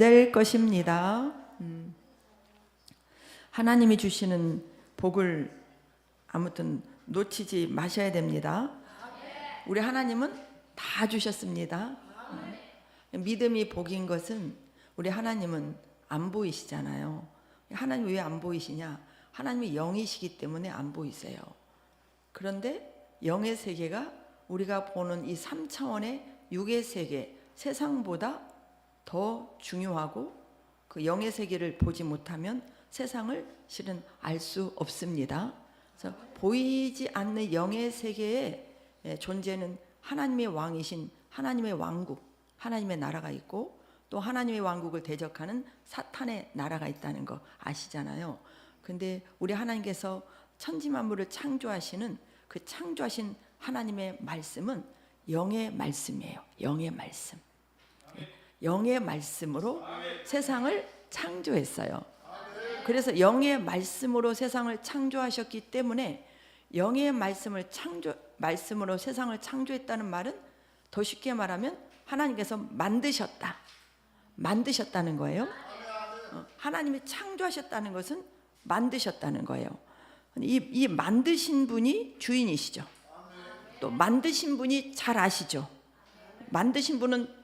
될 것입니다. 하나님이 주시는 복을 아무튼 놓치지 마셔야 됩니다. 우리 하나님은 다 주셨습니다. 믿음이 복인 것은 우리 하나님은 안 보이시잖아요. 하나님 왜 안 보이시냐? 하나님이 영이시기 때문에 안 보이세요. 그런데 영의 세계가 우리가 보는 이 3차원의 육의 세계, 세상보다 더 중요하고 그 영의 세계를 보지 못하면 세상을 실은 알 수 없습니다. 그래서 보이지 않는 영의 세계에 존재는 하나님의 왕이신 하나님의 왕국, 하나님의 나라가 있고 또 하나님의 왕국을 대적하는 사탄의 나라가 있다는 거 아시잖아요. 근데 우리 하나님께서 천지만물을 창조하시는 그 창조하신 하나님의 말씀은 영의 말씀이에요. 영의 말씀. 영의 말씀으로 세상을 창조했어요. 그래서 영의 말씀으로 세상을 창조하셨기 때문에 영의 말씀으로 세상을 창조했다는 말은 더 쉽게 말하면 하나님께서 만드셨다는 거예요. 하나님이 창조하셨다는 것은 만드셨다는 거예요. 이 만드신 분이 주인이시죠. 또 만드신 분이 잘 아시죠. 만드신 분은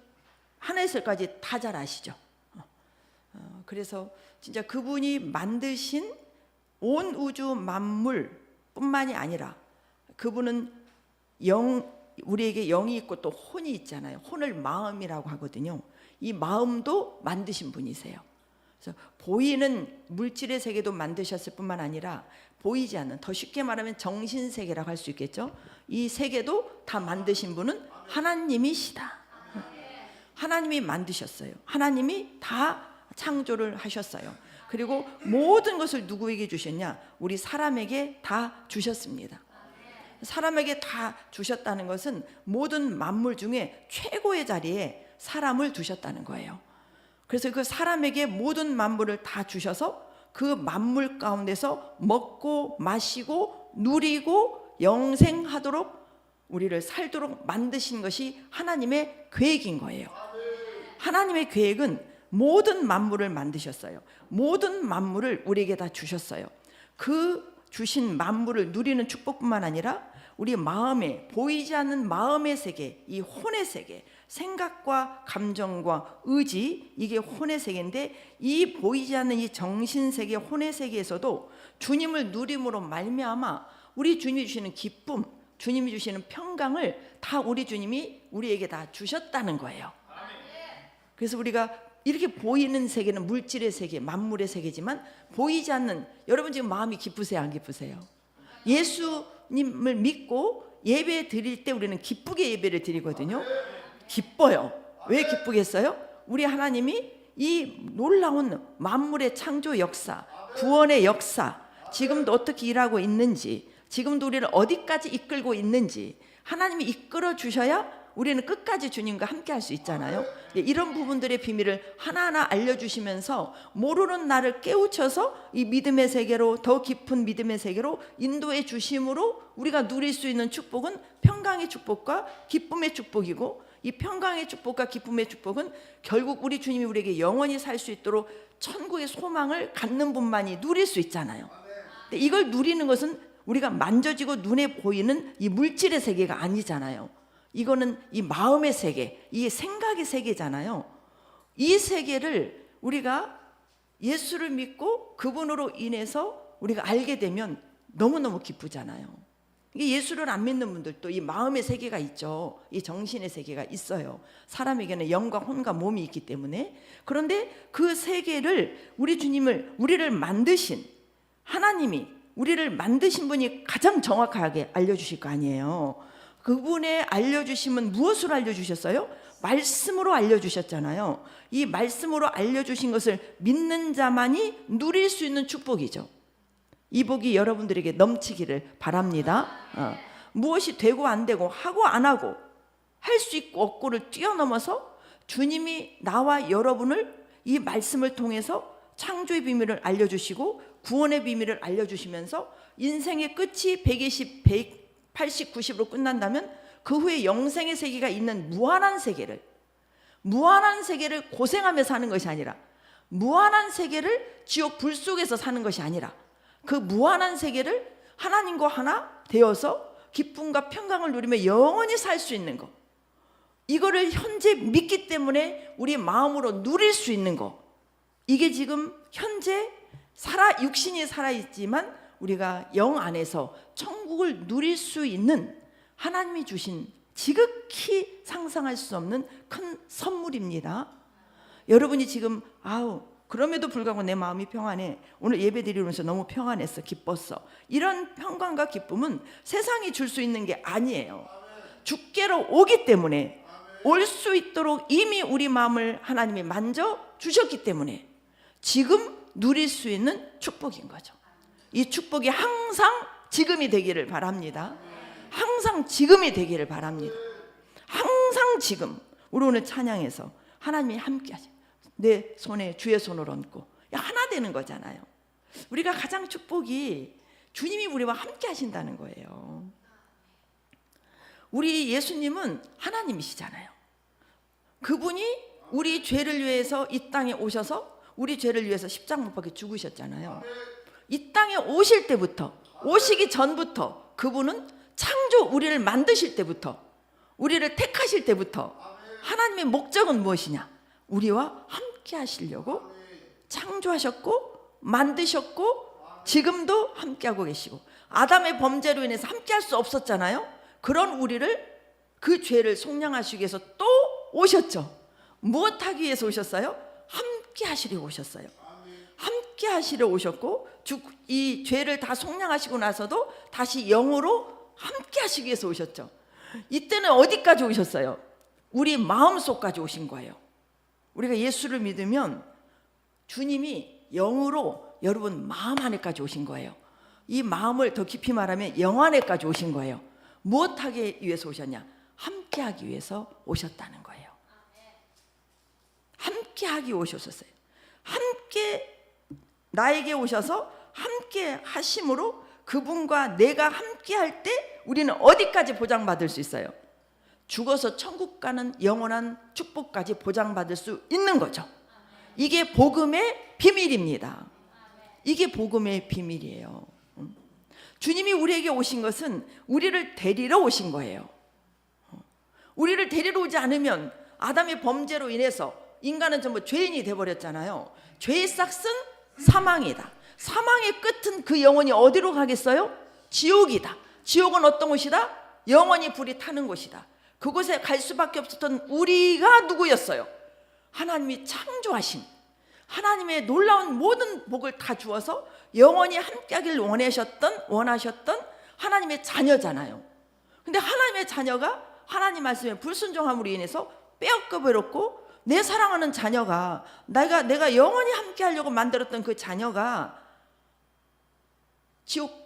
하나에서까지 다 잘 아시죠. 그래서 진짜 그분이 만드신 온 우주 만물 뿐만이 아니라 그분은 우리에게 영이 있고 또 혼이 있잖아요. 혼을 마음이라고 하거든요. 이 마음도 만드신 분이세요. 그래서 보이는 물질의 세계도 만드셨을 뿐만 아니라 보이지 않는, 더 쉽게 말하면 정신세계라고 할 수 있겠죠. 이 세계도 다 만드신 분은 하나님이시다. 하나님이 만드셨어요. 하나님이 다 창조를 하셨어요. 그리고 모든 것을 누구에게 주셨냐? 우리 사람에게 다 주셨습니다. 사람에게 다 주셨다는 것은 모든 만물 중에 최고의 자리에 사람을 두셨다는 거예요. 그래서 그 사람에게 모든 만물을 다 주셔서 그 만물 가운데서 먹고 마시고 누리고 영생하도록 우리를 살도록 만드신 것이 하나님의 계획인 거예요. 하나님의 계획은 모든 만물을 만드셨어요. 모든 만물을 우리에게 다 주셨어요. 그 주신 만물을 누리는 축복뿐만 아니라 우리 마음에, 보이지 않는 마음의 세계, 이 혼의 세계, 생각과 감정과 의지, 이게 혼의 세계인데 이 보이지 않는 이 정신세계, 혼의 세계에서도 주님을 누림으로 말미암아 우리 주님이 주시는 기쁨, 주님이 주시는 평강을 다 우리 주님이 우리에게 다 주셨다는 거예요. 그래서 우리가 이렇게 보이는 세계는 물질의 세계, 만물의 세계지만 보이지 않는, 여러분 지금 마음이 기쁘세요, 안 기쁘세요? 예수님을 믿고 예배 드릴 때 우리는 기쁘게 예배를 드리거든요. 기뻐요. 왜 기쁘겠어요? 우리 하나님이 이 놀라운 만물의 창조 역사, 구원의 역사, 지금도 어떻게 일하고 있는지, 지금도 우리를 어디까지 이끌고 있는지 하나님이 이끌어 주셔야 우리는 끝까지 주님과 함께 할 수 있잖아요. 이런 부분들의 비밀을 하나하나 알려주시면서 모르는 나를 깨우쳐서 이 믿음의 세계로, 더 깊은 믿음의 세계로 인도해 주심으로 우리가 누릴 수 있는 축복은 평강의 축복과 기쁨의 축복이고, 이 평강의 축복과 기쁨의 축복은 결국 우리 주님이 우리에게 영원히 살 수 있도록 천국의 소망을 갖는 분만이 누릴 수 있잖아요. 근데 이걸 누리는 것은 우리가 만져지고 눈에 보이는 이 물질의 세계가 아니잖아요. 이거는 이 마음의 세계, 이 생각의 세계잖아요. 이 세계를 우리가 예수를 믿고 그분으로 인해서 우리가 알게 되면 너무너무 기쁘잖아요. 이게 예수를 안 믿는 분들도 이 마음의 세계가 있죠. 이 정신의 세계가 있어요. 사람에게는 영과 혼과 몸이 있기 때문에. 그런데 그 세계를 우리를 만드신 하나님이, 우리를 만드신 분이 가장 정확하게 알려주실 거 아니에요. 그분의 알려주심은 무엇으로 알려주셨어요? 말씀으로 알려주셨잖아요. 이 말씀으로 알려주신 것을 믿는 자만이 누릴 수 있는 축복이죠. 이 복이 여러분들에게 넘치기를 바랍니다. 무엇이 되고 안 되고 하고 안 하고 할 수 있고 없고를 뛰어넘어서 주님이 나와 여러분을 이 말씀을 통해서 창조의 비밀을 알려주시고 구원의 비밀을 알려주시면서 인생의 끝이 120, 180, 90으로 끝난다면 그 후에 영생의 세계가 있는 무한한 세계를, 무한한 세계를 고생하며 사는 것이 아니라, 무한한 세계를 지옥 불 속에서 사는 것이 아니라, 그 무한한 세계를 하나님과 하나 되어서 기쁨과 평강을 누리며 영원히 살 수 있는 것, 이거를 현재 믿기 때문에 우리 마음으로 누릴 수 있는 것, 이게 지금 현재 육신이 살아있지만 우리가 영 안에서 천국을 누릴 수 있는 하나님이 주신 지극히 상상할 수 없는 큰 선물입니다. 여러분이 지금 그럼에도 불구하고 내 마음이 평안해, 오늘 예배 드리면서 너무 평안했어, 기뻤어, 이런 평강과 기쁨은 세상이 줄 수 있는 게 아니에요. 주께로 오기 때문에, 올 수 있도록 이미 우리 마음을 하나님이 만져 주셨기 때문에 지금 누릴 수 있는 축복인 거죠. 이 축복이 항상 지금이 되기를 바랍니다. 항상 지금이 되기를 바랍니다. 항상 지금. 우리 오늘 찬양에서 하나님이 함께 하시, 내 손에 주의 손을 얹고 하나 되는 거잖아요. 우리가 가장 축복이 주님이 우리와 함께 하신다는 거예요. 우리 예수님은 하나님이시잖아요. 그분이 우리 죄를 위해서 이 땅에 오셔서 우리 죄를 위해서 십자가 못 박혀 죽으셨잖아요. 이 땅에 오실 때부터, 오시기 전부터, 그분은 창조 우리를 만드실 때부터, 우리를 택하실 때부터 하나님의 목적은 무엇이냐? 우리와 함께 하시려고 창조하셨고 만드셨고 지금도 함께 하고 계시고, 아담의 범죄로 인해서 함께 할 수 없었잖아요. 그런 우리를, 그 죄를 속량하시기 위해서 또 오셨죠. 무엇하기 위해서 오셨어요? 함께 하시려 오셨어요. 함께 하시려 오셨고, 이 죄를 다 속량하시고 나서도 다시 영으로 함께 하시기 위해서 오셨죠. 이때는 어디까지 오셨어요? 우리 마음속까지 오신 거예요. 우리가 예수를 믿으면 주님이 영으로 여러분 마음 안에까지 오신 거예요. 이 마음을 더 깊이 말하면 영 안에까지 오신 거예요. 무엇하기 위해서 오셨냐? 함께 하기 위해서 오셨다는 거예요. 함께 하기 오셨어요. 함께 나에게 오셔서 함께 하심으로 그분과 내가 함께 할 때 우리는 어디까지 보장받을 수 있어요? 죽어서 천국 가는 영원한 축복까지 보장받을 수 있는 거죠. 이게 복음의 비밀입니다. 이게 복음의 비밀이에요. 주님이 우리에게 오신 것은 우리를 데리러 오신 거예요. 우리를 데리러 오지 않으면 아담의 범죄로 인해서 인간은 전부 죄인이 되어버렸잖아요. 죄의 싹은 사망이다. 사망의 끝은 그 영혼이 어디로 가겠어요? 지옥이다. 지옥은 어떤 곳이다? 영원히 불이 타는 곳이다. 그곳에 갈 수밖에 없었던 우리가 누구였어요? 하나님이 창조하신, 하나님의 놀라운 모든 복을 다 주어서 영원히 함께하길 원하셨던 하나님의 자녀잖아요. 근데 하나님의 자녀가 하나님 말씀에 불순종함으로 인해서 빼앗겨버렸고, 내 사랑하는 자녀가, 내가 영원히 함께하려고 만들었던 그 자녀가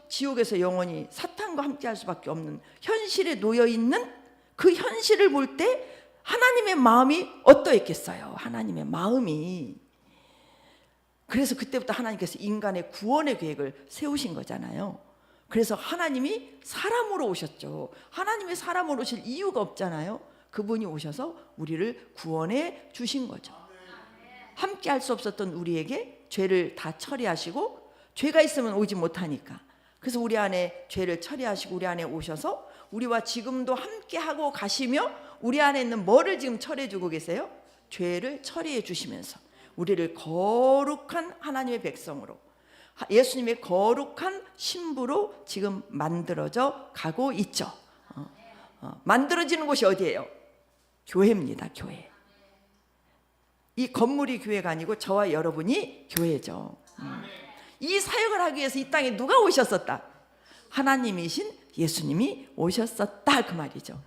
지옥에서 영원히 사탄과 함께할 수밖에 없는 현실에 놓여있는 그 현실을 볼 때 하나님의 마음이 어떠했겠어요? 하나님의 마음이. 그래서 그때부터 하나님께서 인간의 구원의 계획을 세우신 거잖아요. 그래서 하나님이 사람으로 오셨죠. 하나님의 사람으로 오실 이유가 없잖아요. 그분이 오셔서 우리를 구원해 주신 거죠. 함께 할 수 없었던 우리에게 죄를 다 처리하시고, 죄가 있으면 오지 못하니까, 그래서 우리 안에 죄를 처리하시고 우리 안에 오셔서 우리와 지금도 함께 하고 가시며, 우리 안에 있는 뭐를 지금 처리해 주고 계세요? 죄를 처리해 주시면서 우리를 거룩한 하나님의 백성으로, 예수님의 거룩한 신부로 지금 만들어져 가고 있죠. 만들어지는 곳이 어디예요? 교회입니다. 교회. 이 건물이 교회가 아니고 저와 여러분이 교회죠. 이 사역을 하기 위해서 이 땅에 누가 오셨었다? 하나님이신 예수님이 오셨었다, 그 말이죠.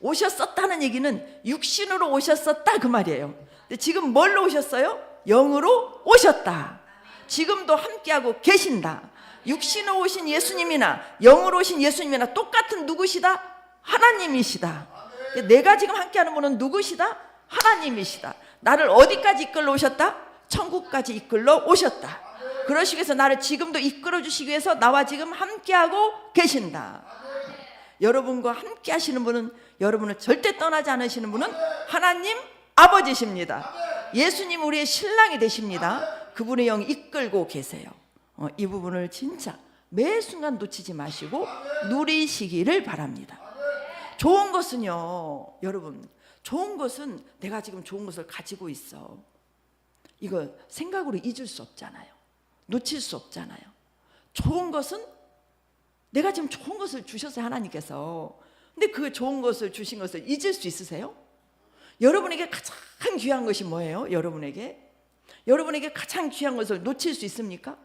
오셨었다는 얘기는 육신으로 오셨었다, 그 말이에요. 근데 지금 뭘로 오셨어요? 영으로 오셨다. 지금도 함께하고 계신다. 육신으로 오신 예수님이나 영으로 오신 예수님이나 똑같은 누구시다? 하나님이시다. 내가 지금 함께하는 분은 누구시다? 하나님이시다. 나를 어디까지 이끌러 오셨다? 천국까지 이끌러 오셨다. 그러시기 위해서 나를 지금도 이끌어 주시기 위해서 나와 지금 함께하고 계신다. 여러분과 함께 하시는 분은, 여러분을 절대 떠나지 않으시는 분은 하나님 아버지십니다. 예수님 우리의 신랑이 되십니다. 그분의 영이 이끌고 계세요. 이 부분을 진짜 매 순간 놓치지 마시고 누리시기를 바랍니다. 좋은 것은요, 여러분, 좋은 것은 내가 지금 좋은 것을 가지고 있어, 이거 생각으로 잊을 수 없잖아요. 놓칠 수 없잖아요. 좋은 것은 내가 지금 좋은 것을 주셨어요, 하나님께서. 근데 그 좋은 것을 주신 것을 잊을 수 있으세요? 여러분에게 가장 귀한 것이 뭐예요? 여러분에게 가장 귀한 것을 놓칠 수 있습니까?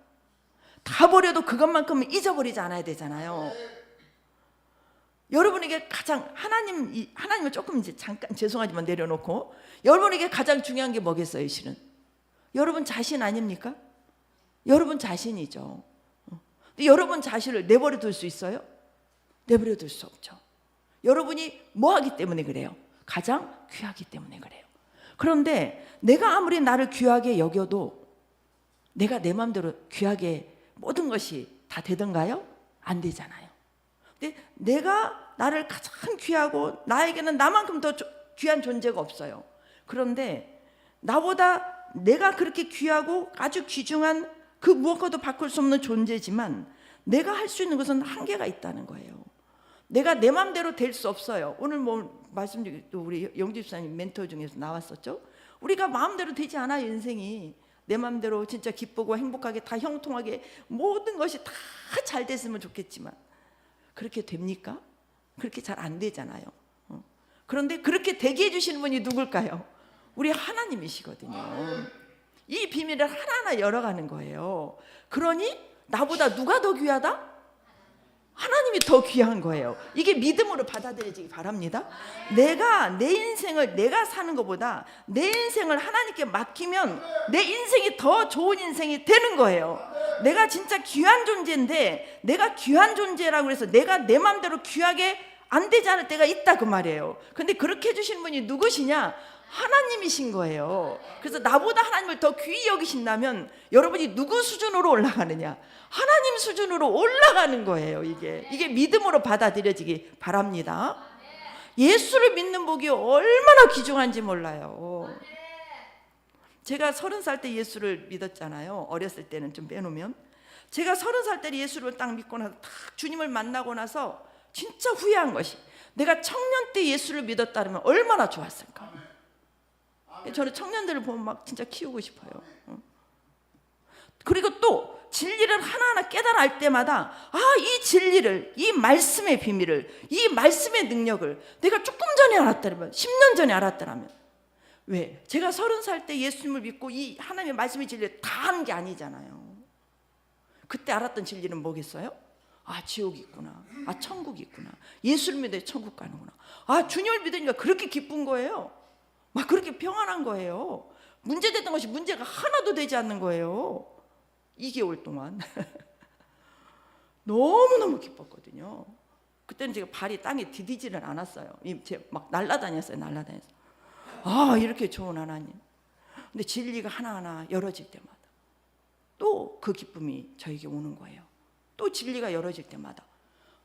다 버려도 그것만큼은 잊어버리지 않아야 되잖아요. 여러분에게 가장 하나님을 조금 이제 잠깐 죄송하지만 내려놓고, 여러분에게 가장 중요한 게 뭐겠어요? 실은 여러분 자신 아닙니까? 여러분 자신이죠. 근데 여러분 자신을 내버려 둘 수 있어요? 내버려 둘 수 없죠. 여러분이 뭐 하기 때문에 그래요? 가장 귀하기 때문에 그래요. 그런데 내가 아무리 나를 귀하게 여겨도 내가 내 마음대로 귀하게 모든 것이 다 되던가요? 안 되잖아요. 근데 내가 나를 가장 귀하고, 나에게는 나만큼 더 귀한 존재가 없어요. 그런데 나보다 내가 그렇게 귀하고 아주 귀중한 그 무엇과도 바꿀 수 없는 존재지만 내가 할 수 있는 것은 한계가 있다는 거예요. 내가 내 마음대로 될 수 없어요. 오늘 말씀드린 또 우리 영집사님 멘토 중에서 나왔었죠. 우리가 마음대로 되지 않아요. 인생이 내 마음대로 진짜 기쁘고 행복하게 다 형통하게 모든 것이 다 잘 됐으면 좋겠지만 그렇게 됩니까? 그렇게 잘 안 되잖아요. 그런데 그렇게 되게 해주시는 분이 누굴까요? 우리 하나님이시거든요. 이 비밀을 하나하나 열어가는 거예요. 그러니 나보다 누가 더 귀하다? 하나님이 더 귀한 거예요. 이게 믿음으로 받아들여지기 바랍니다. 내가 내 인생을 내가 사는 것보다 내 인생을 하나님께 맡기면 내 인생이 더 좋은 인생이 되는 거예요. 내가 진짜 귀한 존재인데, 내가 귀한 존재라고 해서 내가 내 마음대로 귀하게 안 되지 않을 때가 있다 그 말이에요. 근데 그렇게 해주신 분이 누구시냐? 하나님이신 거예요. 그래서 나보다 하나님을 더 귀히 여기신다면 여러분이 누구 수준으로 올라가느냐? 하나님 수준으로 올라가는 거예요. 이게 믿음으로 받아들여지기 바랍니다. 예수를 믿는 복이 얼마나 귀중한지 몰라요. 제가 30살 때 예수를 믿었잖아요. 어렸을 때는 좀 빼놓으면. 제가 30살 때 예수를 딱 믿고 나서 딱 주님을 만나고 나서 진짜 후회한 것이, 내가 청년 때 예수를 믿었다면 얼마나 좋았을까. 저는 청년들을 보면 막 진짜 키우고 싶어요. 그리고 또 진리를 하나하나 깨달아 알 때마다 이 진리를, 이 말씀의 비밀을, 이 말씀의 능력을 내가 조금 전에 알았다면, 10년 전에 알았다면, 왜? 제가 30살 때 예수님을 믿고 이 하나님의 말씀의 진리를 다 한 게 아니잖아요. 그때 알았던 진리는 뭐겠어요? 지옥이 있구나. 천국이 있구나. 예수를 믿어야 천국 가는구나. 주님을 믿으니까 그렇게 기쁜 거예요. 막 그렇게 평안한 거예요. 문제됐던 것이 문제가 하나도 되지 않는 거예요. 2개월 동안 너무너무 기뻤거든요. 그때는 제가 발이 땅에 디디지를 않았어요. 막 날아다녔어요. 이렇게 좋은 하나님. 근데 진리가 하나하나 열어질 때마다 또 그 기쁨이 저에게 오는 거예요. 또 진리가 열어질 때마다.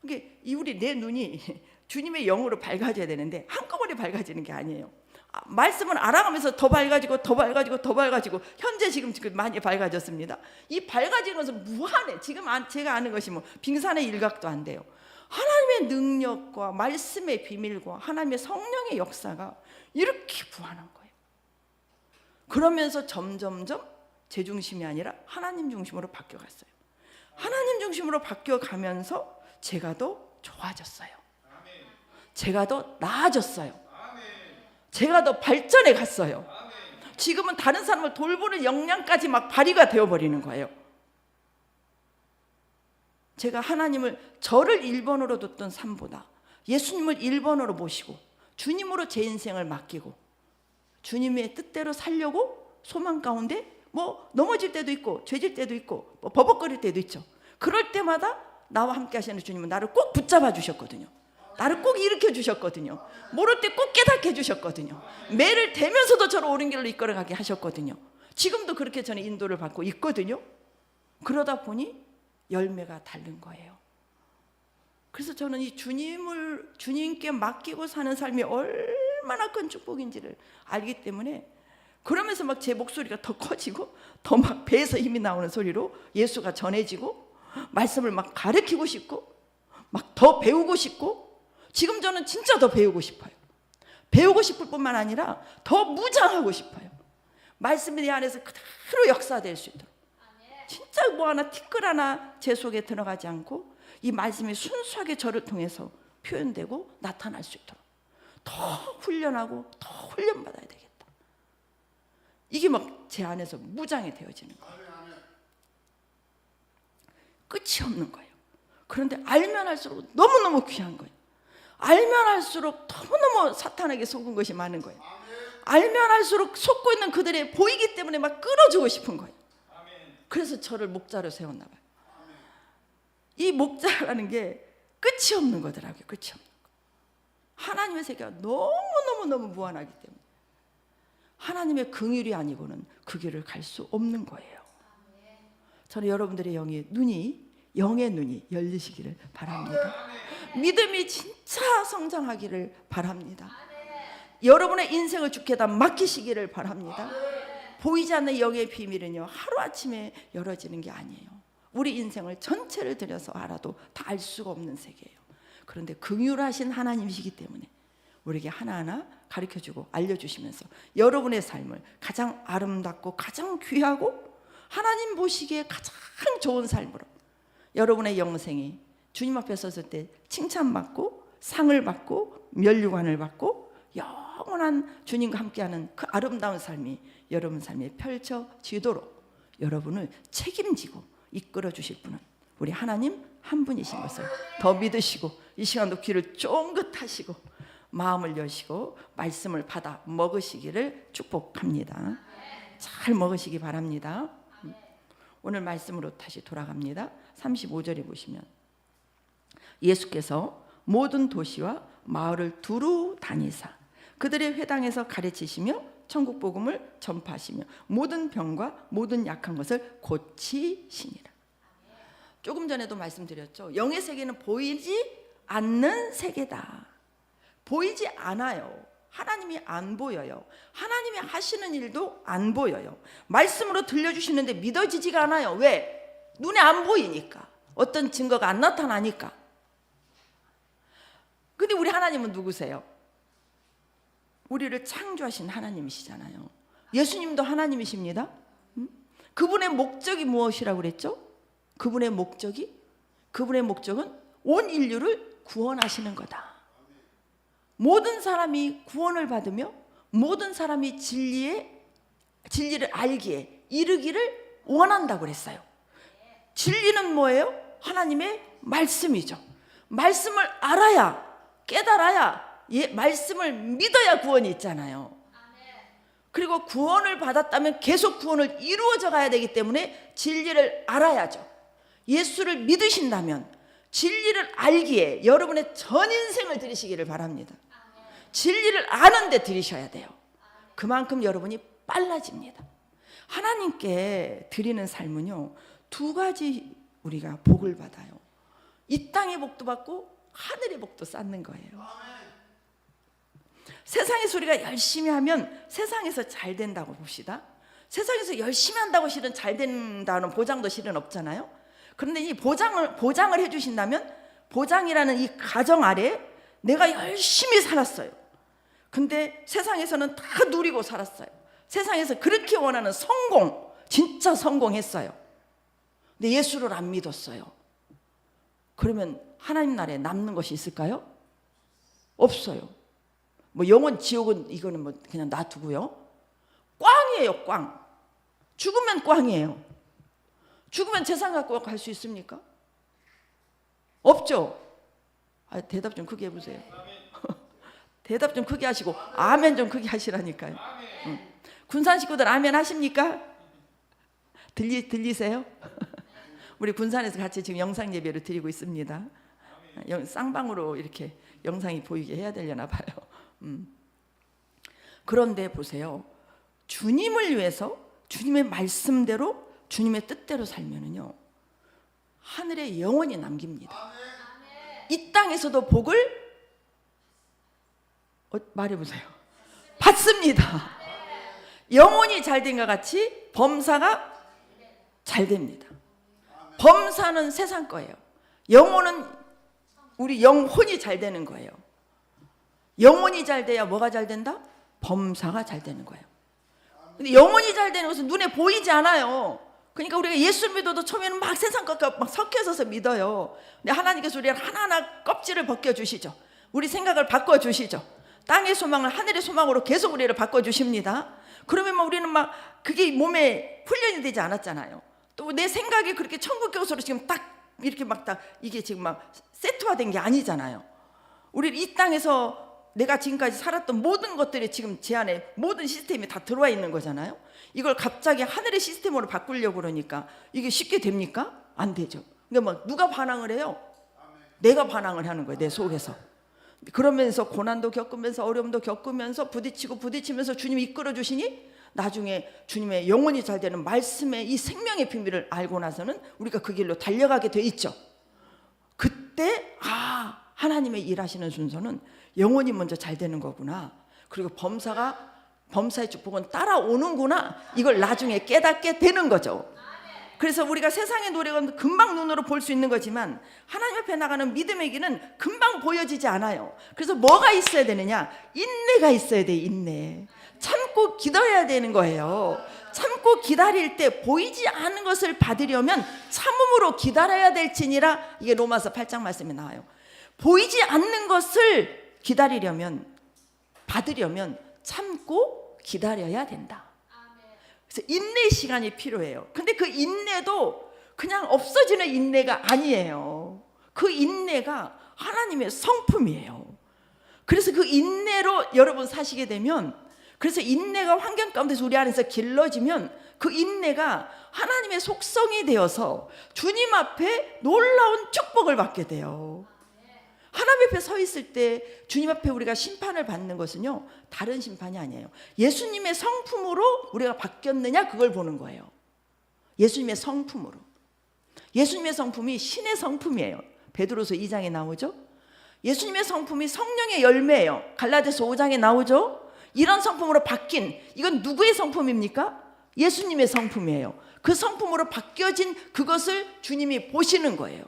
이게 우리 내 눈이 주님의 영으로 밝아져야 되는데 한꺼번에 밝아지는 게 아니에요. 말씀을 알아가면서 더 밝아지고 현재 지금 많이 밝아졌습니다. 이 밝아지는 것은 무한해. 지금 제가 아는 것이 빙산의 일각도 안 돼요. 하나님의 능력과 말씀의 비밀과 하나님의 성령의 역사가 이렇게 무한한 거예요. 그러면서 점점점 제 중심이 아니라 하나님 중심으로 바뀌어갔어요. 하나님 중심으로 바뀌어가면서 제가 더 좋아졌어요. 제가 더 나아졌어요. 제가 더 발전해 갔어요. 지금은 다른 사람을 돌보는 역량까지 막 발휘가 되어버리는 거예요. 제가 하나님을, 저를 1번으로 뒀던 삶보다 예수님을 1번으로 모시고 주님으로 제 인생을 맡기고 주님의 뜻대로 살려고 소망 가운데 넘어질 때도 있고 죄질 때도 있고 버벅거릴 때도 있죠. 그럴 때마다 나와 함께 하시는 주님은 나를 꼭 붙잡아 주셨거든요. 나를 꼭 일으켜 주셨거든요. 모를 때 꼭 깨닫게 해주셨거든요. 매를 대면서도 저를 옳은 길로 이끌어가게 하셨거든요. 지금도 그렇게 저는 인도를 받고 있거든요. 그러다 보니 열매가 다른 거예요. 그래서 저는 이 주님께 맡기고 사는 삶이 얼마나 얼마나 큰 축복인지를 알기 때문에 그러면서 막 제 목소리가 더 커지고 더 막 배에서 힘이 나오는 소리로 예수가 전해지고 말씀을 막 가르치고 싶고 막 더 배우고 싶고 지금 저는 진짜 더 배우고 싶어요. 배우고 싶을 뿐만 아니라 더 무장하고 싶어요. 말씀이 내 안에서 그대로 역사될 수 있도록 진짜 뭐 하나 티끌 하나 제 속에 들어가지 않고 이 말씀이 순수하게 저를 통해서 표현되고 나타날 수 있도록 더 훈련하고 더 훈련받아야 되겠다. 이게 막 제 안에서 무장이 되어지는 거예요. 끝이 없는 거예요. 그런데 알면 할수록 너무너무 귀한 거예요. 알면 할수록 너무너무 사탄에게 속은 것이 많은 거예요. 알면 할수록 속고 있는 그들이 보이기 때문에 막 끌어주고 싶은 거예요. 그래서 저를 목자로 세웠나 봐요. 이 목자라는 게 끝이 없는 거더라고요. 끝이 없는 거. 하나님의 세계가 너무너무 무한하기 때문에 하나님의 긍휼이 아니고는 그 길을 갈 수 없는 거예요. 저는 여러분들의 영의 눈이 열리시기를 바랍니다. 믿음이 진짜 성장하기를 바랍니다. 여러분의 인생을 주께다 맡기시기를 바랍니다. 보이지 않는 영의 비밀은요 하루아침에 열어지는 게 아니에요. 우리 인생을 전체를 들여서 알아도 다 알 수가 없는 세계예요. 그런데 긍휼하신 하나님이시기 때문에 우리에게 하나하나 가르쳐주고 알려주시면서 여러분의 삶을 가장 아름답고 가장 귀하고 하나님 보시기에 가장 좋은 삶으로 여러분의 영생이 주님 앞에 섰을 때 칭찬받고 상을 받고 면류관을 받고 영원한 주님과 함께하는 그 아름다운 삶이 여러분 삶에 펼쳐지도록 여러분을 책임지고 이끌어 주실 분은 우리 하나님 한 분이신 것을 더 믿으시고 이 시간도 귀를 쫑긋하시고 마음을 여시고 말씀을 받아 먹으시기를 축복합니다. 잘 먹으시기 바랍니다. 오늘 말씀으로 다시 돌아갑니다. 35절에 보시면 예수께서 모든 도시와 마을을 두루 다니사 그들의 회당에서 가르치시며 천국 복음을 전파하시며 모든 병과 모든 약한 것을 고치시니라. 조금 전에도 말씀드렸죠. 영의 세계는 보이지 않는 세계다. 보이지 않아요. 하나님이 안 보여요. 하나님이 하시는 일도 안 보여요. 말씀으로 들려주시는데 믿어지지가 않아요. 왜? 눈에 안 보이니까. 어떤 증거가 안 나타나니까. 근데 우리 하나님은 누구세요? 우리를 창조하신 하나님이시잖아요. 예수님도 하나님이십니다. 그분의 목적이 무엇이라고 그랬죠? 그분의 목적은 온 인류를 구원하시는 거다. 모든 사람이 구원을 받으며 모든 사람이 진리를 알기에 이르기를 원한다고 그랬어요. 진리는 뭐예요? 하나님의 말씀이죠. 말씀을 알아야 깨달아야 말씀을 믿어야 구원이 있잖아요. 그리고 구원을 받았다면 계속 구원을 이루어져 가야 되기 때문에 진리를 알아야죠. 예수를 믿으신다면 진리를 알기에 여러분의 전 인생을 들이시기를 바랍니다. 진리를 아는데 들이셔야 돼요. 그만큼 여러분이 빨라집니다. 하나님께 드리는 삶은요 2가지 우리가 복을 받아요. 이 땅의 복도 받고 하늘의 복도 쌓는 거예요. 세상에서 우리가 열심히 하면 세상에서 잘 된다고 봅시다. 세상에서 열심히 한다고 실은 잘 된다는 보장도 실은 없잖아요. 그런데 이 보장을 해주신다면 보장이라는 이 가정 아래 내가 열심히 살았어요. 근데 세상에서는 다 누리고 살았어요. 세상에서 그렇게 원하는 성공, 진짜 성공했어요. 근데 예수를 안 믿었어요. 그러면 하나님 나라에 남는 것이 있을까요? 없어요. 뭐 영원 지옥은 이거는 뭐 그냥 놔두고요. 꽝이에요, 꽝. 죽으면 꽝이에요. 죽으면 재산 갖고 갈 수 있습니까? 없죠. 대답 좀 크게 해보세요. 대답 좀 크게 하시고 아멘 좀 크게 하시라니까요. 군산 식구들 아멘 하십니까? 들리세요? 우리 군산에서 같이 지금 영상 예배를 드리고 있습니다. 쌍방으로 이렇게 영상이 보이게 해야 되려나 봐요. 그런데 보세요. 주님을 위해서 주님의 말씀대로 주님의 뜻대로 살면은요 하늘에 영원히 남깁니다. 이 땅에서도 복을 말해보세요. 받습니다. 영혼이 잘된 것 같이 범사가 잘 됩니다. 범사는 세상 거예요. 영혼은 우리 영혼이 잘 되는 거예요. 영혼이 잘 돼야 뭐가 잘 된다? 범사가 잘 되는 거예요. 근데 영혼이 잘 되는 것은 눈에 보이지 않아요. 그러니까 우리가 예수를 믿어도 처음에는 막 세상 것과 막 섞여서 믿어요. 근데 하나님께서 우리를 하나하나 껍질을 벗겨주시죠. 우리 생각을 바꿔주시죠. 땅의 소망을 하늘의 소망으로 계속 우리를 바꿔주십니다. 그러면 막 우리는 막 그게 몸에 훈련이 되지 않았잖아요. 또 내 생각이 그렇게 천국 교수로 지금 딱 이렇게 막 딱 이게 지금 막 세트화된 게 아니잖아요. 우리 이 땅에서 내가 지금까지 살았던 모든 것들이 지금 제 안에 모든 시스템이 다 들어와 있는 거잖아요. 이걸 갑자기 하늘의 시스템으로 바꾸려고 그러니까 이게 쉽게 됩니까? 안 되죠. 그러니까 막 누가 반항을 해요? 내가 반항을 하는 거예요. 내 속에서. 그러면서 고난도 겪으면서 어려움도 겪으면서 부딪히면서 주님이 이끌어 주시니 나중에 주님의 영혼이 잘 되는 말씀의 이 생명의 비밀을 알고 나서는 우리가 그 길로 달려가게 돼 있죠. 그때 하나님의 일하시는 순서는 영혼이 먼저 잘 되는 거구나. 그리고 범사의 축복은 따라오는구나. 이걸 나중에 깨닫게 되는 거죠. 그래서 우리가 세상의 노력은 금방 눈으로 볼 수 있는 거지만 하나님 앞에 나가는 믿음의 길은 금방 보여지지 않아요. 그래서 뭐가 있어야 되느냐? 인내가 있어야 돼. 인내. 참고 기다려야 되는 거예요. 참고 기다릴 때 보이지 않는 것을 받으려면 참음으로 기다려야 될지니라. 이게 로마서 8장 말씀에 나와요. 보이지 않는 것을 기다리려면, 받으려면 참고 기다려야 된다. 그래서 인내의 시간이 필요해요. 근데 그 인내도 그냥 없어지는 인내가 아니에요. 그 인내가 하나님의 성품이에요. 그래서 그 인내로 여러분 사시게 되면, 그래서 인내가 환경 가운데서 우리 안에서 길러지면 그 인내가 하나님의 속성이 되어서 주님 앞에 놀라운 축복을 받게 돼요. 하나님 앞에 서 있을 때 주님 앞에 우리가 심판을 받는 것은요, 다른 심판이 아니에요. 예수님의 성품으로 우리가 바뀌었느냐, 그걸 보는 거예요. 예수님의 성품으로. 예수님의 성품이 신의 성품이에요. 베드로서 2장에 나오죠. 예수님의 성품이 성령의 열매예요. 갈라디아서 5장에 나오죠. 이런 성품으로 바뀐, 이건 누구의 성품입니까? 예수님의 성품이에요. 그 성품으로 바뀌어진 그것을 주님이 보시는 거예요.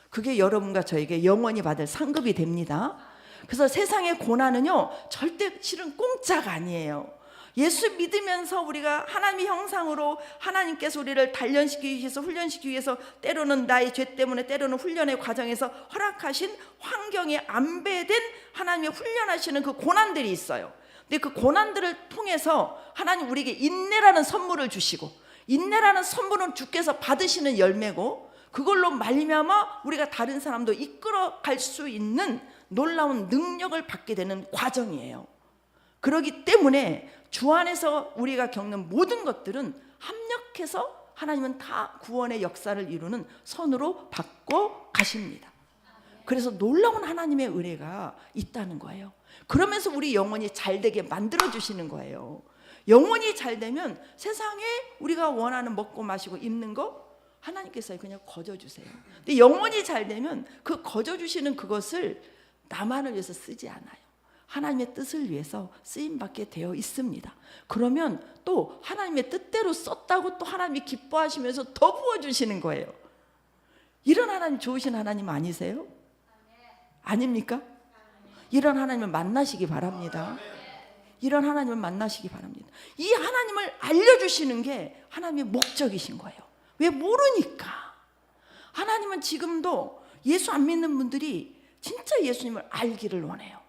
그게 여러분과 저에게 영원히 받을 상급이 됩니다. 그래서 세상의 고난은요, 절대 실은 공짜가 아니에요. 예수 믿으면서 우리가 하나님의 형상으로 하나님께서 우리를 단련시키기 위해서, 훈련시키기 위해서, 때로는 나의 죄 때문에, 때로는 훈련의 과정에서 허락하신 환경에 안배된 하나님의 훈련하시는 그 고난들이 있어요. 근데 그 고난들을 통해서 하나님 우리에게 인내라는 선물을 주시고, 인내라는 선물은 주께서 받으시는 열매고, 그걸로 말미암아 우리가 다른 사람도 이끌어 갈 수 있는 놀라운 능력을 받게 되는 과정이에요. 그렇기 때문에 주 안에서 우리가 겪는 모든 것들은 합력해서 하나님은 다 구원의 역사를 이루는 선으로 바꿔 가십니다. 그래서 놀라운 하나님의 은혜가 있다는 거예요. 그러면서 우리 영혼이 잘 되게 만들어 주시는 거예요. 영혼이 잘 되면 세상에 우리가 원하는 먹고 마시고 입는 거 하나님께서 그냥 거저주세요. 근데 영혼이 잘 되면 그 거저주시는 그것을 나만을 위해서 쓰지 않아요. 하나님의 뜻을 위해서 쓰임받게 되어 있습니다. 그러면 또 하나님의 뜻대로 썼다고 또 하나님이 기뻐하시면서 더 부어주시는 거예요. 이런 하나님 좋으신 하나님 아니세요? 아닙니까? 이런 하나님을 만나시기 바랍니다. 이런 하나님을 만나시기 바랍니다. 이 하나님을 알려주시는 게 하나님의 목적이신 거예요. 왜? 모르니까. 하나님은 지금도 예수 안 믿는 분들이 진짜 예수님을 알기를 원해요.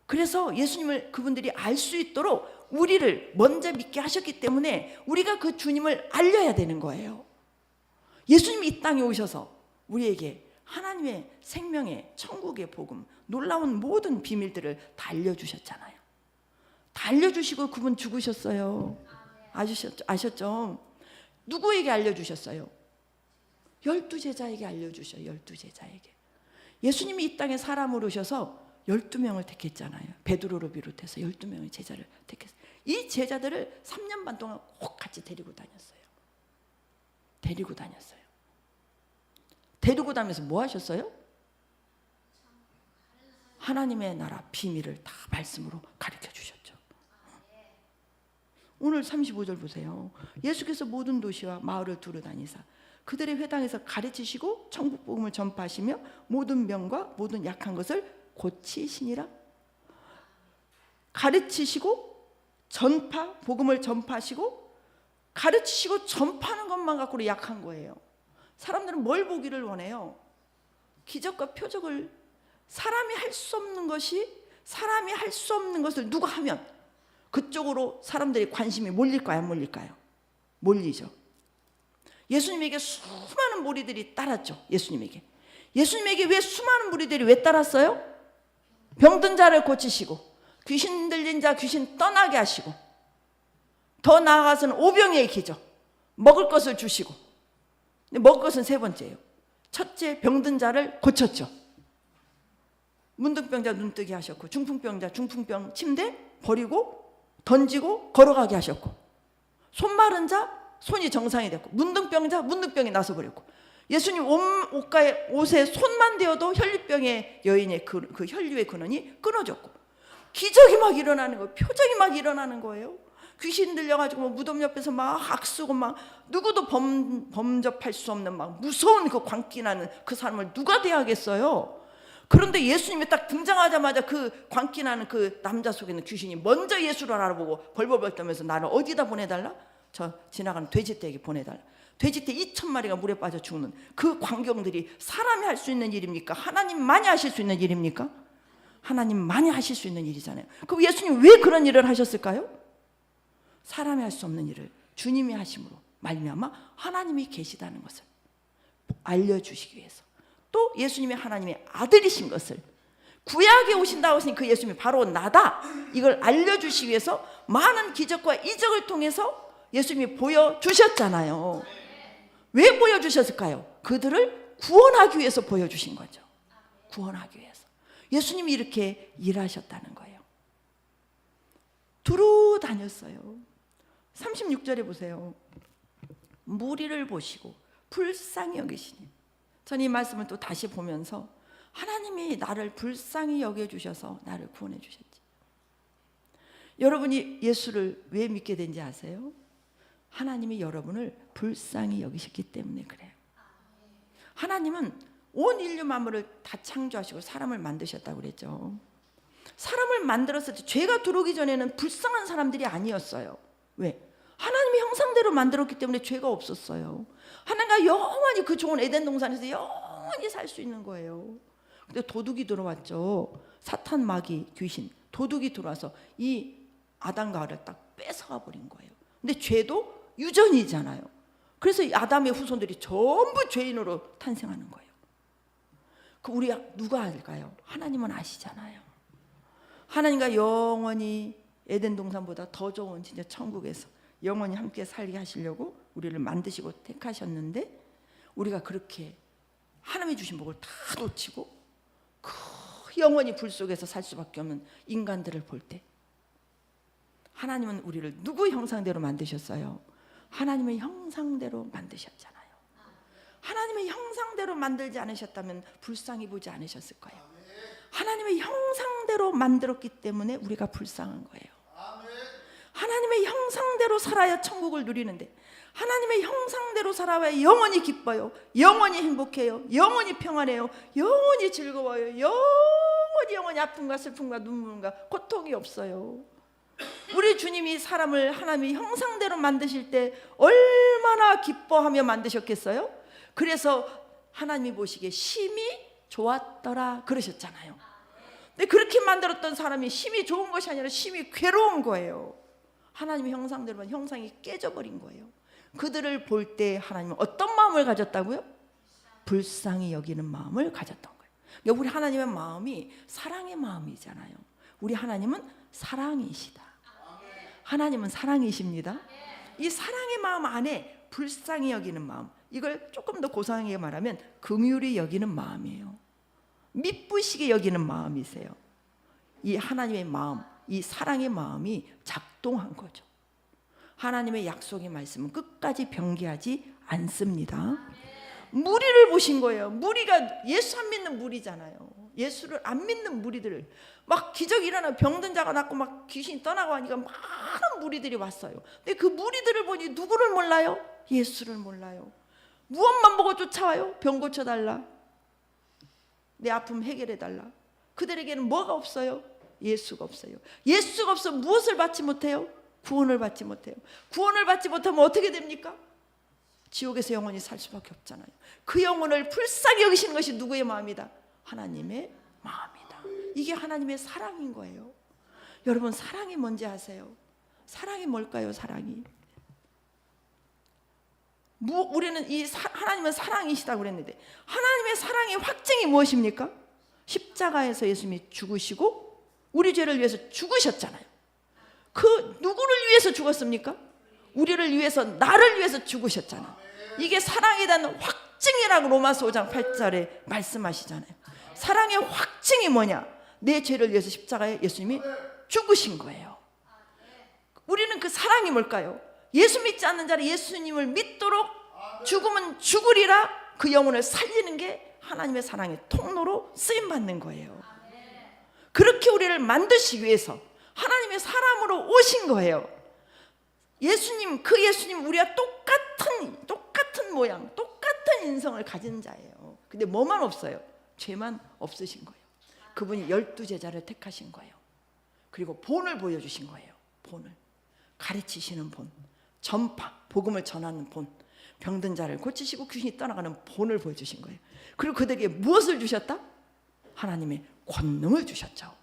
그래서 예수님을 그분들이 알 수 있도록 우리를 먼저 믿게 하셨기 때문에 우리가 그 주님을 알려야 되는 거예요. 예수님이 이 땅에 오셔서 우리에게 하나님의 생명의 천국의 복음, 놀라운 모든 비밀들을 다 알려주셨잖아요. 다 알려주시고 그분 죽으셨어요. 아셨죠? 누구에게 알려주셨어요? 12제자에게 알려주셔요. 12제자에게. 예수님이 이 땅에 사람으로 오셔서 12명을 택했잖아요. 베드로를 비롯해서 12명의 제자를 택했어요. 이 제자들을 3년 반 동안 꼭 같이 데리고 다녔어요. 데리고 다니면서 뭐 하셨어요? 하나님의 나라 비밀을 다 말씀으로 가르쳐 주셨죠. 오늘 35절 보세요. 예수께서 모든 도시와 마을을 두루다니사 그들의 회당에서 가르치시고 천국 복음을 전파하시며 모든 병과 모든 약한 것을 고치시니라. 가르치시고 복음을 전파하시고 가르치시고 전파하는 것만 갖고는 약한 거예요. 사람들은 뭘 보기를 원해요? 기적과 표적을. 사람이 할 수 없는 것을 누가 하면 그쪽으로 사람들이 관심이 몰릴까요? 안 몰릴까요? 몰리죠. 예수님에게 수많은 무리들이 따랐죠. 예수님에게 왜 수많은 무리들이 왜 따랐어요? 병든 자를 고치시고 귀신 들린 자 귀신 떠나게 하시고 더 나아가서는 오병이의 기적, 먹을 것을 주시고. 근데 먹을 것은 세 번째예요. 첫째, 병든 자를 고쳤죠. 문둥병자 눈뜨게 하셨고, 중풍병자 중풍병 침대 버리고 던지고 걸어가게 하셨고, 손 마른 자 손이 정상이 됐고, 문둥병자 문둥병이 나서버렸고, 예수님 옷에 손만 대어도 혈류병의 여인의 그 혈류의 근원이 끊어졌고, 기적이 막 일어나는 거예요. 표적이 막 일어나는 거예요. 귀신 들려가지고 무덤 옆에서 막 악쓰고 막 누구도 범접할 수 없는 막 무서운 그 광기 나는 그 사람을 누가 대하겠어요? 그런데 예수님이 딱 등장하자마자 그 광기 나는 그 남자 속에 있는 귀신이 먼저 예수를 알아보고 벌벌벌 떨면서 나를 어디다 보내달라? 저 지나가는 돼지떼에게 보내달라. 돼지떼 2,000마리가 물에 빠져 죽는 그 광경들이 사람이 할 수 있는 일입니까? 하나님만이 하실 수 있는 일입니까? 하나님만이 하실 수 있는 일이잖아요. 그럼 예수님 왜 그런 일을 하셨을까요? 사람이 할 수 없는 일을 주님이 하심으로 말미암아 하나님이 계시다는 것을 알려주시기 위해서, 또 예수님이 하나님의 아들이신 것을, 구약에 오신다고 하시니 그 예수님이 바로 나다, 이걸 알려주시기 위해서 많은 기적과 이적을 통해서 예수님이 보여주셨잖아요. 왜 보여주셨을까요? 그들을 구원하기 위해서 보여주신 거죠. 구원하기 위해서. 예수님이 이렇게 일하셨다는 거예요. 두루 다녔어요. 36절에 보세요. 무리를 보시고 불쌍히 여기시니. 저는 이 말씀을 또 다시 보면서 하나님이 나를 불쌍히 여겨주셔서 나를 구원해 주셨지. 여러분이 예수를 왜 믿게 된지 아세요? 하나님이 여러분을 불쌍히 여기셨기 때문에 그래요. 하나님은 온 인류 만물을 다 창조하시고 사람을 만드셨다고 그랬죠. 사람을 만들었을 때 죄가 들어오기 전에는 불쌍한 사람들이 아니었어요. 왜? 하나님의 형상대로 만들었기 때문에 죄가 없었어요. 하나님과 영원히 그 좋은 에덴 동산에서 영원히 살 수 있는 거예요. 근데 도둑이 들어왔죠. 사탄, 마귀, 귀신, 도둑이 들어와서 이 아담과 하와를 딱 뺏어가 버린 거예요. 근데 죄도 유전이잖아요. 그래서 이 아담의 후손들이 전부 죄인으로 탄생하는 거예요. 그 우리 누가 알까요? 하나님은 아시잖아요. 하나님과 영원히 에덴 동산보다 더 좋은 진짜 천국에서 영원히 함께 살게 하시려고 우리를 만드시고 택하셨는데, 우리가 그렇게 하나님이 주신 복을 다 놓치고 그 영원히 불 속에서 살 수밖에 없는 인간들을 볼 때, 하나님은 우리를 누구 형상대로 만드셨어요? 하나님의 형상대로 만드셨잖아요. 하나님의 형상대로 만들지 않으셨다면 불쌍히 보지 않으셨을 거예요. 하나님의 형상대로 만들었기 때문에 우리가 불쌍한 거예요. 하나님의 형상대로 살아야 천국을 누리는데, 하나님의 형상대로 살아야 영원히 기뻐요, 영원히 행복해요, 영원히 평안해요, 영원히 즐거워요, 영원히 아픔과 슬픔과 눈물과 고통이 없어요. 우리 주님이 사람을 하나님의 형상대로 만드실 때 얼마나 기뻐하며 만드셨겠어요? 그래서 하나님이 보시기에 심히 좋았더라 그러셨잖아요. 근데 그렇게 만들었던 사람이 심히 좋은 것이 아니라 심히 괴로운 거예요. 하나님의 형상대로만 형상이 깨져버린 거예요. 그들을 볼 때 하나님은 어떤 마음을 가졌다고요? 불쌍히 여기는 마음을 가졌던 거예요. 그러니까 우리 하나님의 마음이 사랑의 마음이잖아요. 우리 하나님은 사랑이시다. 하나님은 사랑이십니다. 이 사랑의 마음 안에 불쌍히 여기는 마음, 이걸 조금 더 고상하게 말하면 긍휼히 여기는 마음이에요. 미쁘시게 여기는 마음이세요. 이 하나님의 마음, 이 사랑의 마음이 작동한 거죠. 하나님의 약속의 말씀은 끝까지 변개하지 않습니다. 무리를 보신 거예요. 무리가 예수 안 믿는 무리잖아요. 예수를 안 믿는 무리들을 막 기적이 일어나고 병든 자가 낫고 막 귀신이 떠나고 하니까 많은 무리들이 왔어요. 근데 그 무리들을 보니 누구를 몰라요? 예수를 몰라요. 무엇만 보고 쫓아와요? 병 고쳐달라, 내 아픔 해결해달라. 그들에게는 뭐가 없어요? 예수가 없어요. 예수가 없어 무엇을 받지 못해요? 구원을 받지 못해요. 구원을 받지 못하면 어떻게 됩니까? 지옥에서 영원히 살 수밖에 없잖아요. 그 영혼을 불쌍히 여기시는 것이 누구의 마음이다? 하나님의 마음이다. 이게 하나님의 사랑인 거예요. 여러분, 사랑이 뭔지 아세요? 사랑이 뭘까요? 사랑이 우리는 하나님은 사랑이시다고 그랬는데, 하나님의 사랑의 확증이 무엇입니까? 십자가에서 예수님이 죽으시고 우리 죄를 위해서 죽으셨잖아요. 그 누구를 위해서 죽었습니까? 우리를 위해서, 나를 위해서 죽으셨잖아요. 이게 사랑에 대한 확증이라고 로마서 5장 8절에 말씀하시잖아요. 사랑의 확증이 뭐냐? 내 죄를 위해서 십자가에 예수님이 죽으신 거예요. 우리는 그 사랑이 뭘까요? 예수 믿지 않는 자는 예수님을 믿도록 죽으면 죽으리라, 그 영혼을 살리는 게 하나님의 사랑의 통로로 쓰임받는 거예요. 그렇게 우리를 만드시기 위해서 하나님의 사람으로 오신 거예요. 예수님, 그 예수님 우리와 똑같은 모양, 똑같은 인성을 가진 자예요. 근데 뭐만 없어요? 죄만 없으신 거예요. 그분이 12제자를 택하신 거예요. 그리고 본을 보여주신 거예요. 본을 가르치시는 본, 전파, 복음을 전하는 본, 병든 자를 고치시고 귀신이 떠나가는 본을 보여주신 거예요. 그리고 그들에게 무엇을 주셨다? 하나님의 권능을 주셨죠.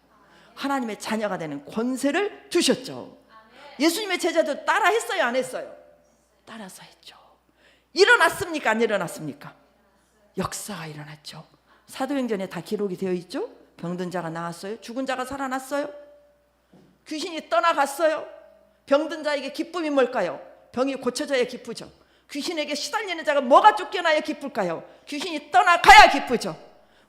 하나님의 자녀가 되는 권세를 주셨죠. 예수님의 제자도 따라 했어요, 안 했어요? 따라서 했죠. 일어났습니까, 안 일어났습니까? 역사가 일어났죠. 사도행전에 다 기록이 되어 있죠. 병든 자가 나았어요. 죽은 자가 살아났어요. 귀신이 떠나갔어요. 병든 자에게 기쁨이 뭘까요? 병이 고쳐져야 기쁘죠. 귀신에게 시달리는 자가 뭐가 쫓겨나야 기쁠까요? 귀신이 떠나가야 기쁘죠.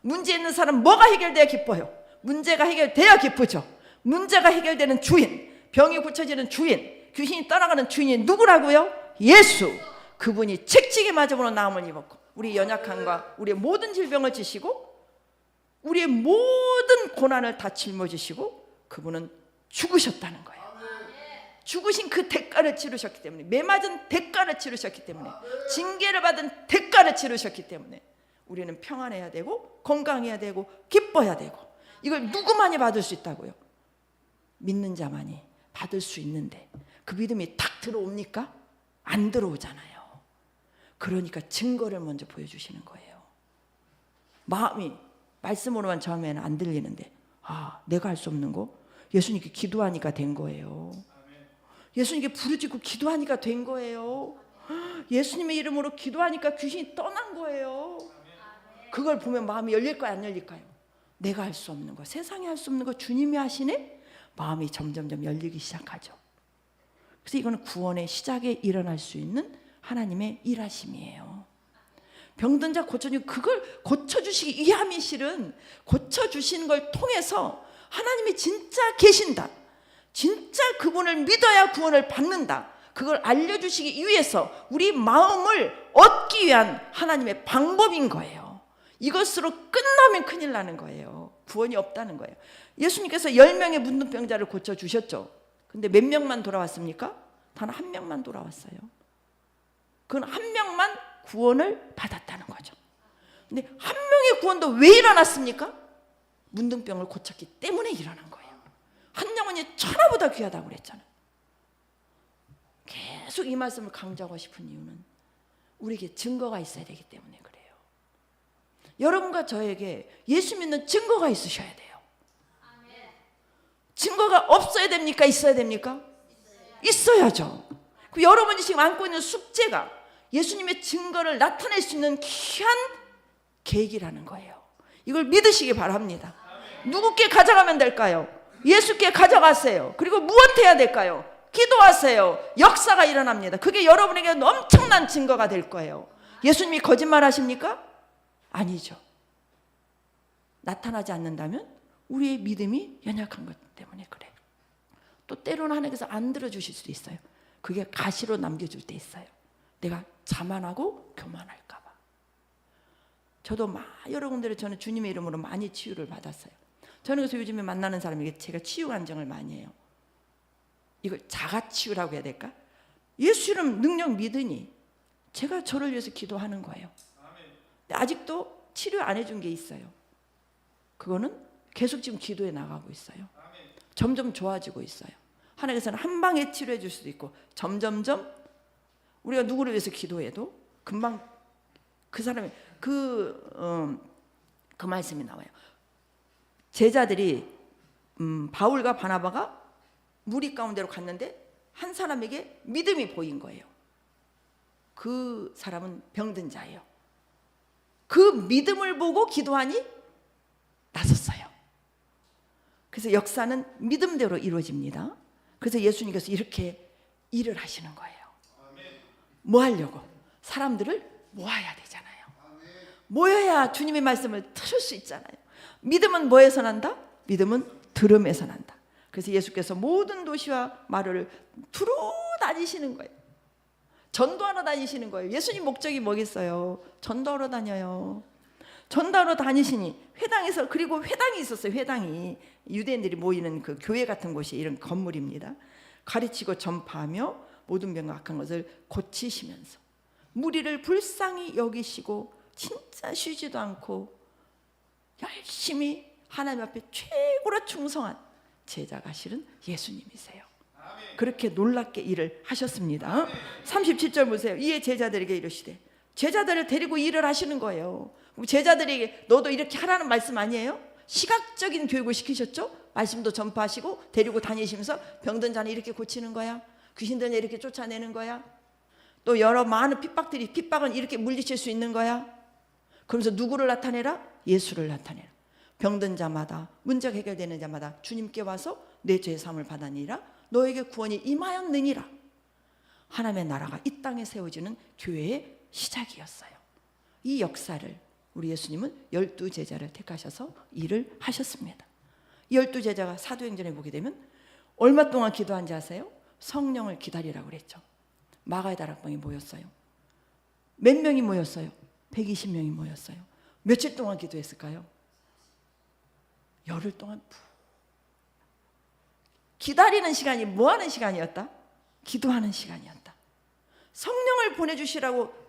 문제 있는 사람 뭐가 해결돼야 기뻐요? 문제가 해결돼야 기쁘죠. 문제가 해결되는 주인, 병이 고쳐지는 주인, 귀신이 떠나가는 주인이 누구라고요? 예수. 그분이 책찍이 맞음으로 나음을 입었고 우리 연약함과 우리의 모든 질병을 지시고 우리의 모든 고난을 다 짊어지시고 그분은 죽으셨다는 거예요. 죽으신 그 대가를 치르셨기 때문에, 매맞은 대가를 치르셨기 때문에, 징계를 받은 대가를 치르셨기 때문에 우리는 평안해야 되고 건강해야 되고 기뻐야 되고, 이걸 누구만이 받을 수 있다고요? 믿는 자만이 받을 수 있는데 그 믿음이 탁 들어옵니까? 안 들어오잖아요. 그러니까 증거를 먼저 보여주시는 거예요. 마음이 말씀으로만 처음에는 안 들리는데, 내가 할 수 없는 거 예수님께 기도하니까 된 거예요. 예수님께 부르짖고 기도하니까 된 거예요. 예수님의 이름으로 기도하니까 귀신이 떠난 거예요. 그걸 보면 마음이 열릴까요, 안 열릴까요? 내가 할 수 없는 거, 세상에 할 수 없는 거 주님이 하시네? 마음이 점점점 열리기 시작하죠. 그래서 이거는 구원의 시작에 일어날 수 있는 하나님의 일하심이에요. 병든 자 고쳐주는, 그걸 고쳐주시기 위함이 실은 고쳐주시는 걸 통해서 하나님이 진짜 계신다, 진짜 그분을 믿어야 구원을 받는다, 그걸 알려주시기 위해서 우리 마음을 얻기 위한 하나님의 방법인 거예요. 이것으로 끝나면 큰일 나는 거예요. 구원이 없다는 거예요. 예수님께서 10명의 문둥병자를 고쳐주셨죠. 근데 몇 명만 돌아왔습니까? 단 한 명만 돌아왔어요. 그건 한 명만 구원을 받았다는 거죠. 근데 한 명의 구원도 왜 일어났습니까? 문둥병을 고쳤기 때문에 일어난 거예요. 한 영혼이 천하보다 귀하다고 그랬잖아요. 계속 이 말씀을 강조하고 싶은 이유는 우리에게 증거가 있어야 되기 때문에 그래요. 여러분과 저에게 예수 믿는 증거가 있으셔야 돼요. 증거가 없어야 됩니까? 있어야 됩니까? 있어야죠. 여러분이 지금 안고 있는 숙제가 예수님의 증거를 나타낼 수 있는 귀한 계기라는 거예요. 이걸 믿으시기 바랍니다. 누구께 가져가면 될까요? 예수께 가져가세요. 그리고 무엇해야 될까요? 기도하세요. 역사가 일어납니다. 그게 여러분에게 엄청난 증거가 될 거예요. 예수님이 거짓말 하십니까? 아니죠. 나타나지 않는다면 우리의 믿음이 연약한 것 때문에 그래요. 또 때로는 하나님께서 안 들어주실 수도 있어요. 그게 가시로 남겨줄 때 있어요. 내가 자만하고 교만할까 봐. 저도 여러분들의 저는 주님의 이름으로 많이 치유를 받았어요. 저는 그래서 요즘에 만나는 사람에게 제가 치유 간증을 많이 해요. 이걸 자가치유라고 해야 될까? 예수 이름 능력 믿으니 제가 저를 위해서 기도하는 거예요. 근데 아직도 치료 안 해준 게 있어요. 그거는 계속 지금 기도해 나가고 있어요. 점점 좋아지고 있어요. 하나님께서는 한 방에 치료해 줄 수도 있고 점점점 우리가 누구를 위해서 기도해도 금방 그 사람이 그 말씀이 나와요. 제자들이 바울과 바나바가 무리 가운데로 갔는데 한 사람에게 믿음이 보인 거예요. 그 사람은 병든 자예요. 그 믿음을 보고 기도하니 나섰어요. 그래서 역사는 믿음대로 이루어집니다. 그래서 예수님께서 이렇게 일을 하시는 거예요. 뭐 하려고? 사람들을 모아야 되잖아요. 모여야 주님의 말씀을 들을 수 있잖아요. 믿음은 뭐에서 난다? 믿음은 들음에서 난다. 그래서 예수께서 모든 도시와 마을을 두루 다니시는 거예요. 전도하러 다니시는 거예요. 예수님 목적이 뭐겠어요? 전도하러 다녀요. 전도하러 다니시니 회당에서, 그리고 회당이 있었어요. 회당이 유대인들이 모이는 그 교회 같은 곳이 이런 건물입니다. 가르치고 전파하며 모든 병과 악한 것을 고치시면서 무리를 불쌍히 여기시고 진짜 쉬지도 않고 열심히 하나님 앞에 최고로 충성한 제자가 실은 예수님이세요. 그렇게 놀랍게 일을 하셨습니다. 37절 보세요. 이에 제자들에게 이르시되, 제자들을 데리고 일을 하시는 거예요. 제자들에게 너도 이렇게 하라는 말씀 아니에요? 시각적인 교육을 시키셨죠? 말씀도 전파하시고 데리고 다니시면서 병든 자는 이렇게 고치는 거야. 귀신들은 이렇게 쫓아내는 거야. 또 여러 많은 핍박은 이렇게 물리칠 수 있는 거야. 그러면서 누구를 나타내라? 예수를 나타내라. 병든 자마다, 문제가 해결되는 자마다 주님께 와서 내 죄 사함을 받으니라. 너에게 구원이 임하였느니라. 하나님의 나라가 이 땅에 세워지는 교회의 시작이었어요. 이 역사를 우리 예수님은 12제자를 택하셔서 일을 하셨습니다. 이 12제자가 사도행전에 보게 되면 얼마 동안 기도한지 아세요? 성령을 기다리라고 그랬죠. 마가의 다락방에 모였어요. 몇 명이 모였어요? 120명이 모였어요. 며칠 동안 기도했을까요? 열흘 동안 기다리는 시간이 뭐 하는 시간이었다? 기도하는 시간이었다. 성령을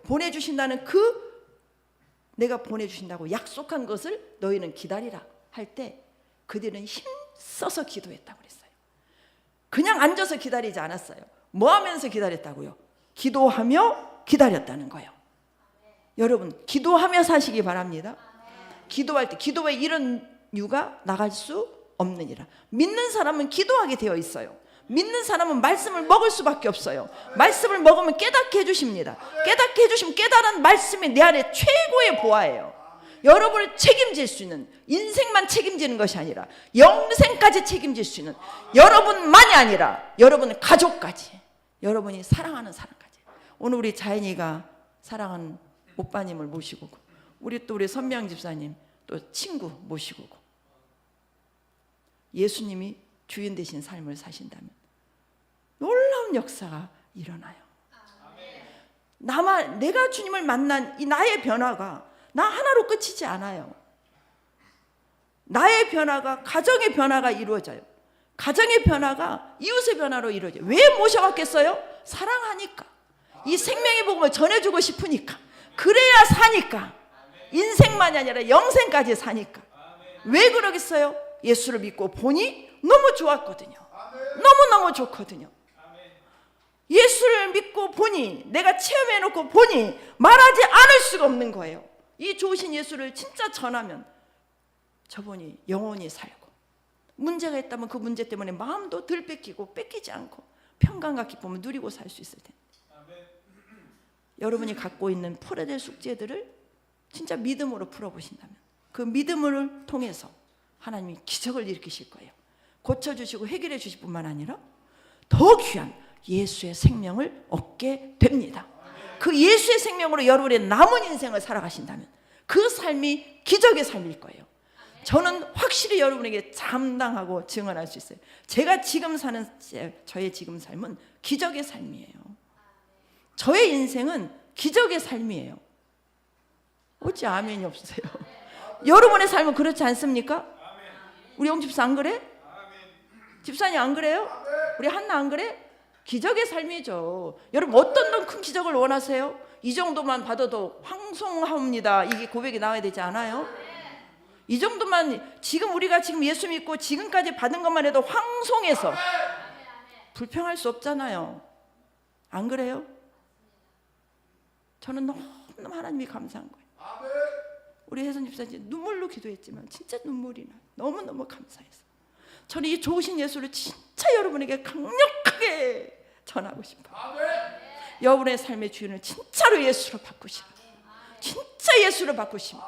보내주신다는 그 내가 보내주신다고 약속한 것을 너희는 기다리라 할 때 그들은 힘써서 기도했다고 그랬어요. 그냥 앉아서 기다리지 않았어요. 뭐 하면서 기다렸다고요? 기도하며 기다렸다는 거예요. 여러분, 기도하며 사시기 바랍니다. 기도할 때 기도에 이런 유가 나갈 수 없느니라. 믿는 사람은 기도하게 되어 있어요. 믿는 사람은 말씀을 먹을 수밖에 없어요. 말씀을 먹으면 깨닫게 해주십니다. 깨닫게 해주시면 깨달은 말씀이 내 안에 최고의 보화예요. 여러분을 책임질 수 있는, 인생만 책임지는 것이 아니라 영생까지 책임질 수 있는, 여러분만이 아니라 여러분 가족까지, 여러분이 사랑하는 사람까지. 오늘 우리 자연이가 사랑하는 오빠님을 모시고, 우리 또 우리 선명 집사님 또 친구 모시고, 예수님이 주인 되신 삶을 사신다면 놀라운 역사가 일어나요. 내가 주님을 만난 이 나의 변화가 나 하나로 끝이지 않아요. 나의 변화가, 가정의 변화가 이루어져요. 가정의 변화가 이웃의 변화로 이루어져요. 왜 모셔왔겠어요? 사랑하니까. 이 생명의 복음을 전해주고 싶으니까. 그래야 사니까. 인생만이 아니라 영생까지 사니까. 왜 그러겠어요? 예수를 믿고 보니 너무 좋았거든요. 너무너무 좋거든요. 예수를 믿고 보니, 내가 체험해놓고 보니 말하지 않을 수가 없는 거예요. 이 좋으신 예수를 진짜 전하면 저분이 영원히 살고, 문제가 있다면 그 문제 때문에 마음도 덜 뺏기고 뺏기지 않고 평강과 기쁨을 누리고 살 수 있을 텐데, 여러분이 갖고 있는 풀어야 될 숙제들을 진짜 믿음으로 풀어보신다면 그 믿음을 통해서 하나님이 기적을 일으키실 거예요. 고쳐주시고 해결해 주실 뿐만 아니라 더 귀한 예수의 생명을 얻게 됩니다. 그 예수의 생명으로 여러분의 남은 인생을 살아가신다면 그 삶이 기적의 삶일 거예요. 저는 확실히 여러분에게 감당하고 증언할 수 있어요. 제가 지금 사는 저의 지금 삶은 기적의 삶이에요. 저의 인생은 기적의 삶이에요. 어찌 아멘이 없어요? 여러분의 삶은 그렇지 않습니까? 우리 영집사 안 그래? 집사님 안 그래요? 우리 한나 안 그래? 기적의 삶이죠. 여러분 어떤 더 큰 기적을 원하세요? 이 정도만 받아도 황송합니다. 이게 고백이 나와야 되지 않아요? 이 정도만, 지금 우리가 지금 예수 믿고 지금까지 받은 것만 해도 황송해서 불평할 수 없잖아요. 안 그래요? 저는 너무너무 하나님이 감사한 거예요. 우리 혜선 집사님 눈물로 기도했지만 진짜 눈물이 나요. 너무너무 감사해서. 저는 이 좋으신 예수를 진짜 여러분에게 강력하게 전하고 싶어요. 여러분의 삶의 주인을 진짜로 예수로 바꾸시라. 진짜 예수로 바꾸시면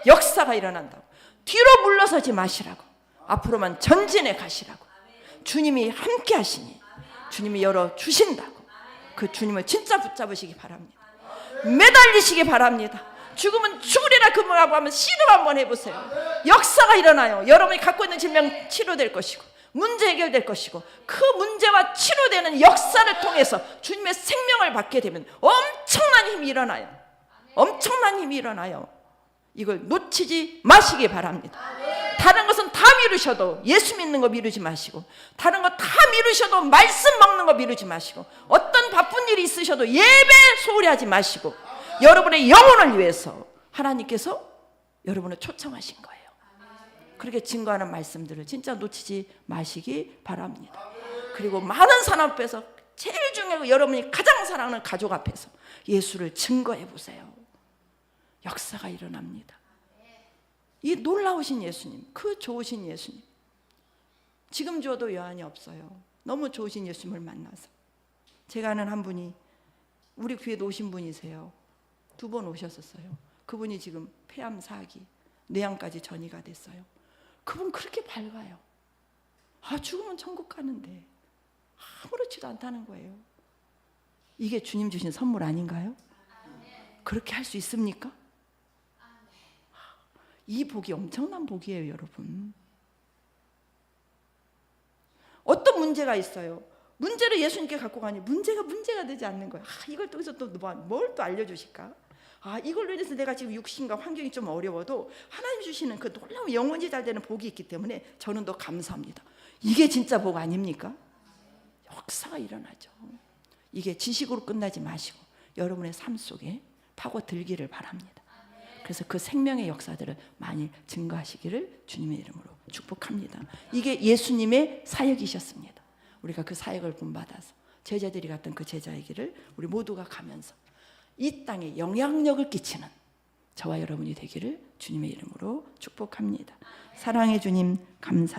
역사가 일어난다고. 뒤로 물러서지 마시라고. 앞으로만 전진해 가시라고. 주님이 함께 하시니 주님이 열어주신다고. 그 주님을 진짜 붙잡으시기 바랍니다. 매달리시기 바랍니다. 죽으면 죽으리라 그분하고 한번 신음 한번 해보세요. 역사가 일어나요. 여러분이 갖고 있는 질병 치료될 것이고 문제 해결될 것이고 그 문제와 치료되는 역사를 통해서 주님의 생명을 받게 되면 엄청난 힘이 일어나요. 엄청난 힘이 일어나요. 이걸 놓치지 마시기 바랍니다. 다른 것은 다 미루셔도 예수 믿는 거 미루지 마시고, 다른 거 다 미루셔도 말씀 먹는 거 미루지 마시고, 어떤 바쁜 일이 있으셔도 예배 소홀히 하지 마시고, 여러분의 영혼을 위해서 하나님께서 여러분을 초청하신 거예요. 그렇게 증거하는 말씀들을 진짜 놓치지 마시기 바랍니다. 그리고 많은 사람 앞에서 제일 중요하고 여러분이 가장 사랑하는 가족 앞에서 예수를 증거해 보세요. 역사가 일어납니다. 이 놀라우신 예수님, 그 좋으신 예수님. 지금 줘도 여한이 없어요. 너무 좋으신 예수님을 만나서. 제가 아는 한 분이 우리 교회에 오신 분이세요. 2번 오셨었어요. 그분이 지금 폐암 4기, 뇌암까지 전이가 됐어요. 그분 그렇게 밝아요. 죽으면 천국 가는데 아무렇지도 않다는 거예요. 이게 주님 주신 선물 아닌가요? 그렇게 할 수 있습니까? 이 복이 엄청난 복이에요, 여러분. 어떤 문제가 있어요. 문제를 예수님께 갖고 가니 문제가 되지 않는 거예요. 이걸 통해서 또 뭘 또 알려주실까? 이걸로 인해서 내가 지금 육신과 환경이 좀 어려워도 하나님 주시는 그 놀라운 영원히 잘 되는 복이 있기 때문에 저는 더 감사합니다. 이게 진짜 복 아닙니까? 역사가 일어나죠. 이게 지식으로 끝나지 마시고 여러분의 삶 속에 파고들기를 바랍니다. 그래서 그 생명의 역사들을 많이 증거하시기를 주님의 이름으로 축복합니다. 이게 예수님의 사역이셨습니다. 우리가 그 사역을 본받아서 제자들이 갔던 그 제자의 길을 우리 모두가 가면서 이 땅에 영향력을 끼치는 저와 여러분이 되기를 주님의 이름으로 축복합니다. 사랑의 주님 감사합니다.